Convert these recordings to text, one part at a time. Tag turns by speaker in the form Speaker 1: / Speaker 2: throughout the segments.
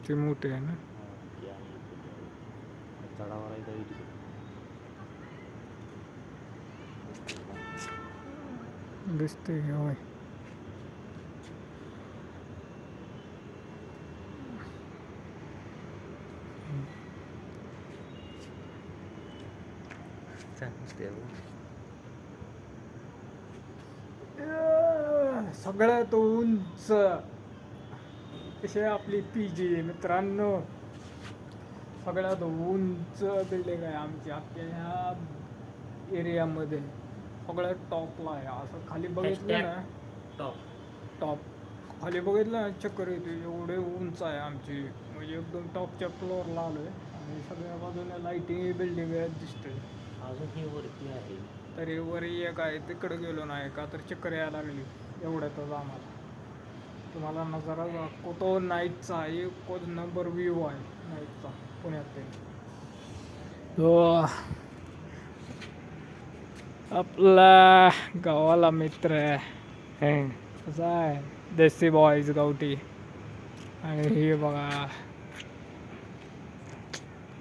Speaker 1: ते मोठे आहे ना.
Speaker 2: चढावर आहे तरी तिकडे
Speaker 1: दिसते होय. सगळ्यात उंच कशी आपली PG मित्रांनो. सगळ्यात उंच बिल्डिंग आहे आमची अख्ख्या ह्या एरियामध्ये. सगळ्यात टॉपला आहे. असं खाली बघितलं ना, टॉप खाली बघितलं ना चक्कर येते, एवढे उंच आहे आमची. म्हणजे एकदम टॉपच्या फ्लोअरला आलो आहे आणि सगळ्या बाजूने लाईटिंग बिल्डिंग दिसते.
Speaker 2: अजून ही वरती आहे.
Speaker 1: तरी वर एक आहे, तिकडे गेलो नाही का तर चक्कर यायला लागली एवढ्यातच आम्हाला. तुम्हाला नजारा दाखवतो नाईटचा. एकच नंबर व्ह्यू आहे नाईटचा पुण्यात. तो आपला गावाला मित्र आहे, कसा आहे देसी बॉईज गावठी. आणि हे बघा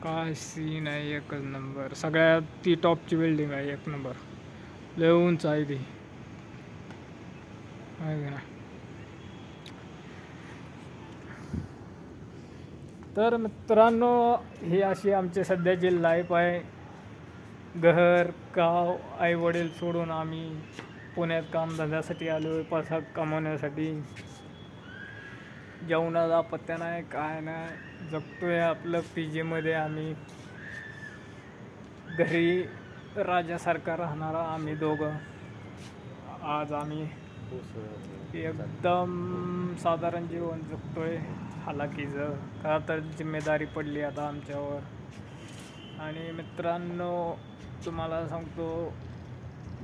Speaker 1: काय सीन आहे, एकच नंबर. सगळ्यात ती टॉपची बिल्डिंग आहे, एक नंबर. लय उंच आहे ती, आहे ना. तर मित्रांनो, ही अशी आमची सध्याची लाईफ आहे. घर गाव आईवडील सोडून आम्ही पुण्यात कामधंद्यासाठी आलो आहे, पैसा कमवण्यासाठी. जेवणाचा पत्त्या नाही, काय नाही, जगतोय आपलं PGमध्ये आम्ही. घरी राजासारखा राहणारा आम्ही दोघं. आज आम्ही एकदम साधारण जीवन जगतोय हालाकीचं, का तर जिम्मेदारी पडली आता आमच्यावर. आणि मित्रांनो, तुम्हाला सांगतो,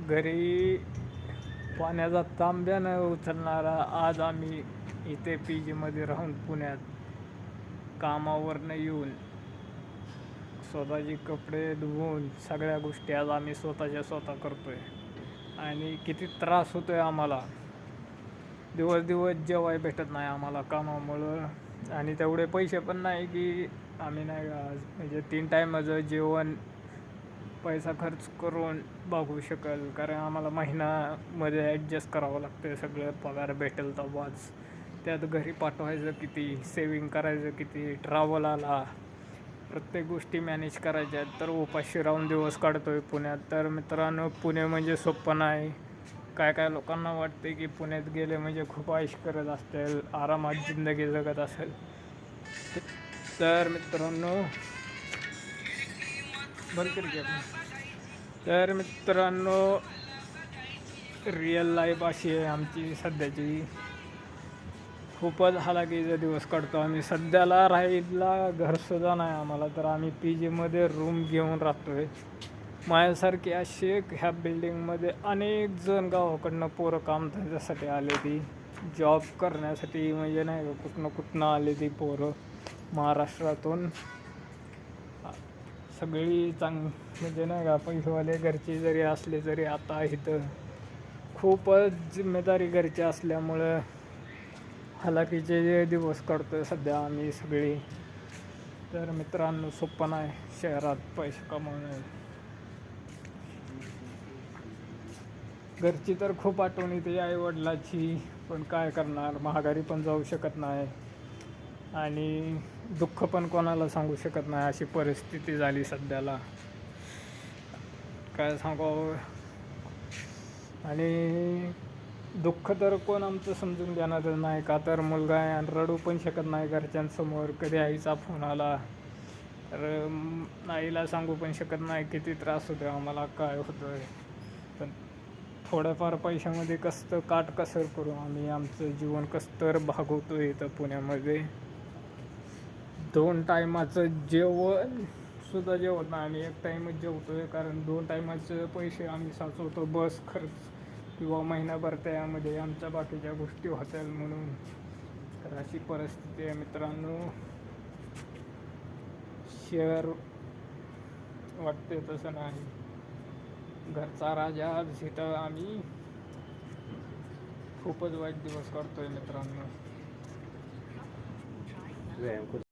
Speaker 1: घरी पाण्याचा तांब्या न उचलणारा आज आम्ही इथे PGमध्ये राहून पुण्यात कामावरनं येऊन स्वतःचे कपडे धुवून सगळ्या गोष्टी आज आम्ही स्वतः करतोय. आणि किती त्रास होतोय आम्हाला. दिवस जेवाय भेटत नाही आम्हाला कामामुळं. आणि तेवढे पैसे पण नाही की आम्ही नाही म्हणजे 3 टायमाचं जेवण पैसा खर्च करून बघू शकेल. कारण आम्हाला महिन्यामध्ये ॲडजस्ट करावं लागतं सगळं. पगार भेटेल तेव्हाच. त्यात घरी पाठवायचं किती, सेविंग करायचं किती, ट्रॅव्हलाला प्रत्येक गोष्टी मॅनेज करायच्या आहेत. तर उपाशी राहून दिवस काढतोय पुण्यात. तर मित्रांनो, पुणे म्हणजे सोपं नाही. काय लोकांना वाटते की पुण्यात गेले म्हणजे खूप ऐश करत असतील, आरामात जिंदगी जगत असेल. तर मित्रांनो, रिअल लाईफ अशी आहे आमची सध्याची. खूपच हालाकीचे दिवस काढतो आम्ही. सध्याला राहायला घरसुद्धा नाही आम्हाला, तर आम्ही PGमध्ये रूम घेऊन राहतो आहे. माझ्यासारखी अशी ह्या बिल्डिंगमध्ये अनेक जण गावाकडनं पोरं काम धंद्यासाठी आले ती, जॉब करण्यासाठी. म्हणजे नाही का, कुठनं आले ती पोरं महाराष्ट्रातून. सगळी म्हणजे नाही का पैसेवाले घरची जरी असले तरी आता इथं खूपच जिम्मेदारी घरची असल्यामुळं हालाकीचे दिवस काढतोय सध्या आम्ही सगळी. तर मित्रांनो, सोपं नाही शहरात पैसे कमवणं. घरची तर खूप आठवण येते आईवडिलाची, पण काय करणार, माघारी पण जाऊ शकत नाही आणि दुःख पण कोणाला सांगू शकत नाही. अशी परिस्थिती झाली सध्याला, काय सांगावं. आणि दुःख तर कोण आमचं समजून घेणारच नाही, का तर मुलगा आहे आणि रडू पण शकत नाही घरच्यांसमोर. कधी आईचा फोन आला तर आईला सांगू पण शकत नाही किती त्रास होतो आम्हाला, काय होतं आहे. पण थोड्याफार पैशामध्ये कसं काटकसर करू आम्ही आमचं जीवन कसं भागवतो इथं पुण्यामध्ये. 2 टायमाचं जेवणसुद्धा जेवत नाही आम्ही, 1 टाईमच जेवतो आहे. कारण 2 टायमाचे पैसे आम्ही साचवतो, बस खर्च किंवा महिनाभर त्यामध्ये आमच्या बाकीच्या गोष्टी होतील म्हणून. तर अशी परिस्थिती आहे मित्रांनो. शहर वाटते तसं नाही. घरचा राजा जिथं आम्ही खूपच वाईट दिवस काढतोय मित्रांनो.
Speaker 2: व्यायाम करतो.